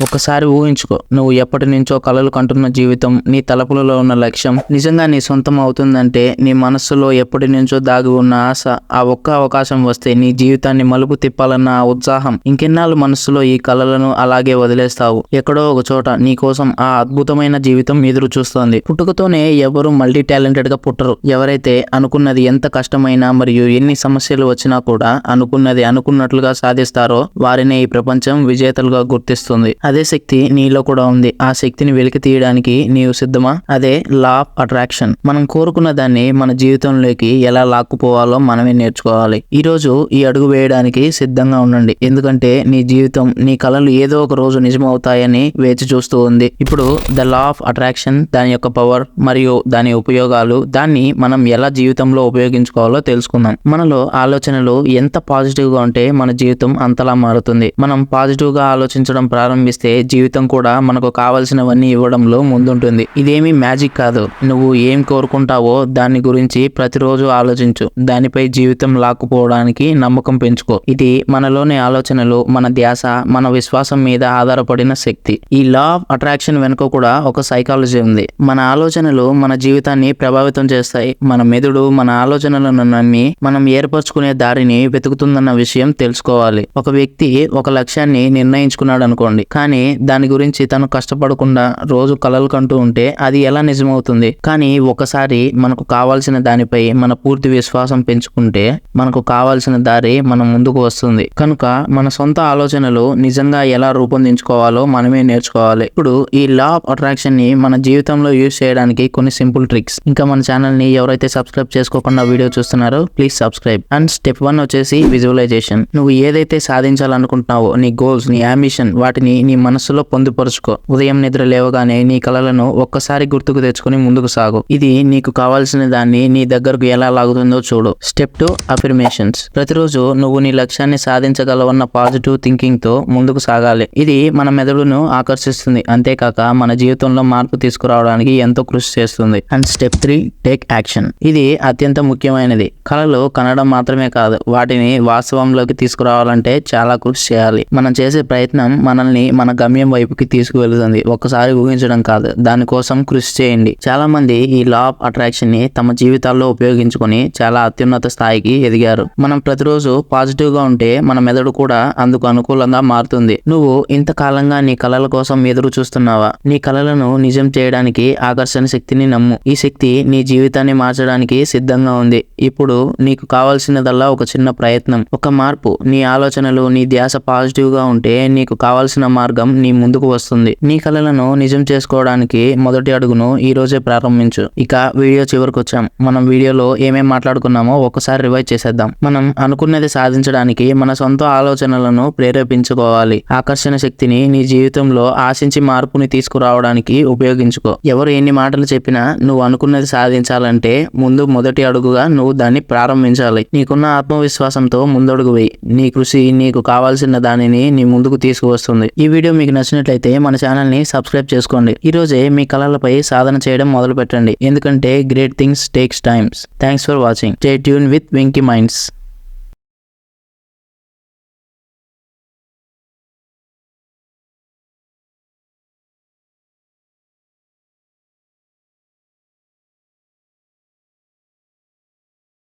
ఒకసారి ఊహించుకో, నువ్వు ఎప్పటి నుంచో కలలు కంటున్న జీవితం, నీ తలపులలో ఉన్న లక్ష్యం నిజంగా నీ సొంతం అవుతుందంటే, నీ మనస్సులో ఎప్పటి నుంచో దాగి ఉన్న ఆశ, ఆ ఒక్క అవకాశం వస్తే నీ జీవితాన్ని మలుపు తిప్పాలన్న ఆ ఉత్సాహం, ఇంకెన్నాళ్ళు మనస్సులో ఈ కలలను అలాగే వదిలేస్తావు? ఎక్కడో ఒక చోట నీ కోసం ఆ అద్భుతమైన జీవితం ఎదురు చూస్తోంది. పుట్టుకతోనే ఎవరు మల్టీ టాలెంటెడ్ గా పుట్టరు. ఎవరైతే అనుకున్నది ఎంత కష్టమైనా మరియు ఎన్ని సమస్యలు వచ్చినా కూడా అనుకున్నది అనుకున్నట్లుగా సాధిస్తారో వారినే ఈ ప్రపంచం విజేతలుగా గుర్తిస్తుంది. అదే శక్తి నీలో కూడా ఉంది. ఆ శక్తిని వెలికి తీయడానికి నీవు సిద్ధమా? అదే లా ఆఫ్ అట్రాక్షన్. మనం కోరుకున్న దాన్ని మన జీవితంలోకి ఎలా లాక్కుపోవాలో మనమే నేర్చుకోవాలి. ఈ రోజు ఈ అడుగు వేయడానికి సిద్ధంగా ఉండండి. ఎందుకంటే నీ జీవితం, నీ కలలు ఏదో ఒక రోజు నిజమవుతాయని వేచి చూస్తూ ఉంది. ఇప్పుడు ద లా ఆఫ్ అట్రాక్షన్, దాని యొక్క పవర్ మరియు దాని ఉపయోగాలు, దాన్ని మనం ఎలా జీవితంలో ఉపయోగించుకోవాలో తెలుసుకుందాం. మనలో ఆలోచనలు ఎంత పాజిటివ్ గా ఉంటే మన జీవితం అంతలా మారుతుంది. మనం పాజిటివ్ గా ఆలోచించడం ప్రారంభిస్తే జీవితం కూడా మనకు కావలసినవన్నీ ఇవ్వడంలో ముందుంటుంది. ఇదేమీ మ్యాజిక్ కాదు. నువ్వు ఏం కోరుకుంటావో దాని గురించి ప్రతిరోజు ఆలోచించు. దానిపై జీవితం లాక్కుపోవడానికి నమ్మకం పెంచుకో. ఇది మనలోని ఆలోచనలు, మన ధ్యాస, మన విశ్వాసం మీద ఆధారపడిన శక్తి. ఈ లా ఆఫ్ అట్రాక్షన్ వెనుక కూడా ఒక సైకాలజీ ఉంది. మన ఆలోచనలు మన జీవితాన్ని ప్రభావితం చేస్తాయి. మన మెదడు మన ఆలోచనలను నమ్మి మనం ఏర్పరచుకునే దారిని వెతుకుతుందన్న విషయం తెలుసుకోవాలి. ఒక వ్యక్తి ఒక లక్ష్యాన్ని నిర్ణయించుకున్నాడు అనుకోండి, కానీ దాని గురించి తను కష్టపడకుండా రోజు కలలు కంటూ ఉంటే అది ఎలా నిజమవుతుంది? కానీ ఒకసారి మనకు కావాల్సిన దానిపై మన పూర్తి విశ్వాసం పెంచుకుంటే మనకు కావాల్సిన దారి మన ముందుకు వస్తుంది. కనుక మన సొంత ఆలోచనలు నిజంగా ఎలా రూపొందించుకోవాలో మనమే నేర్చుకోవాలి. ఇప్పుడు ఈ లా ఆఫ్ అట్రాక్షన్ ని మన జీవితంలో యూజ్ చేయడానికి కొన్ని సింపుల్ ట్రిక్స్. ఇంకా మన ఛానల్ ని ఎవరైతే సబ్స్క్రైబ్ చేసుకోకుండా వీడియో చూస్తున్నారో ప్లీజ్ సబ్స్క్రైబ్. అండ్ స్టెప్ 1 వచ్చేసి విజువలైజేషన్. నువ్వు ఏదైతే సాధించాలనుకుంటున్నావో, నీ గోల్స్, నీ అంబిషన్, వాటిని నీ మనస్సులో పొందుపరుచుకో. ఉదయం నిద్ర లేవగానే నీ కలలను ఒక్కసారి గుర్తుకు తెచ్చుకుని ముందుకు సాగు. ఇది నీకు కావాల్సిన దాన్ని నీ దగ్గరకు ఎలా లాగుతుందో చూడు. Step 2 affirmations. ప్రతిరోజు నువ్వు నీ లక్ష్యాన్ని సాధించగలవన్న పాజిటివ్ థింకింగ్ తో ముందుకు సాగాలి. ఇది మన మెదడును ఆకర్షిస్తుంది, అంతేకాక మన జీవితంలో మార్పు తీసుకురావడానికి ఎంతో కృషి చేస్తుంది. And step 3 take action. ఇది అత్యంత ముఖ్యమైనది. కలలు కనడం మాత్రమే కాదు, వాటిని వాస్తవంలోకి తీసుకురావాలంటే చాలా కృషి చేయాలి. మనం చేసే ప్రయత్నం మనల్ని మన గమ్యం వైపుకి తీసుకువెళుతుంది. ఒక్కసారి ఊహించడం కాదు, దానికోసం కృషి చేయండి. చాలా మంది ఈ లా ఆఫ్ అట్రాక్షన్ ని తమ జీవితాల్లో ఉపయోగించుకొని చాలా అత్యున్నత స్థాయికి ఎదిగారు. మనం ప్రతిరోజు పాజిటివ్ గా ఉంటే మన మెదడు కూడా అందుకు అనుకూలంగా మారుతుంది. నువ్వు ఇంతకాలంగా నీ కలల కోసం ఎదురు చూస్తున్నావా? నీ కలలను నిజం చేయడానికి ఆకర్షణ శక్తిని నమ్ము. ఈ శక్తి నీ జీవితాన్ని మార్చడానికి సిద్ధంగా ఉంది. ఇప్పుడు నీకు కావాల్సినదల్లా ఒక చిన్న ప్రయత్నం, ఒక మార్పు. నీ ఆలోచనలు, నీ ధ్యాస పాజిటివ్ గా ఉంటే నీకు కావాల్సిన మార్గం నీ ముందుకు వస్తుంది. నీ కలలను నిజం చేసుకోవడానికి మొదటి అడుగును ఈ రోజే ప్రారంభించు. ఇక వీడియో చివరికి వచ్చాం. మనం వీడియోలో ఏమేం మాట్లాడుకున్నామో ఒకసారి రివైజ్ చేసేద్దాం. మనం అనుకున్నది సాధించడానికి మన సొంత ఆలోచనలను ప్రేరేపించుకోవాలి. ఆకర్షణ శక్తిని నీ జీవితంలో ఆశించి మార్పుని తీసుకురావడానికి ఉపయోగించుకో. ఎవరు ఎన్ని మాటలు చెప్పినా నువ్వు అనుకున్నది సాధించాలంటే ముందు మొదటి అడుగుగా నువ్వు దాన్ని ప్రారంభించాలి. నీకున్న ఆత్మవిశ్వాసంతో ముందడుగు వేయి. నీ కృషి నీకు కావాల్సిన దానిని నీ ముందుకు తీసుకువస్తుంది. ఈ వీడియో మీకు నచ్చినట్లయితే మన ఛానల్ ని సబ్స్క్రైబ్ చేసుకోండి. ఈ రోజే మీ కలలపై సాధన చేయడం మొదలు పెట్టండి. ఎందుకంటే great things takes times. Thanks for watching. Stay tune with Venky minds.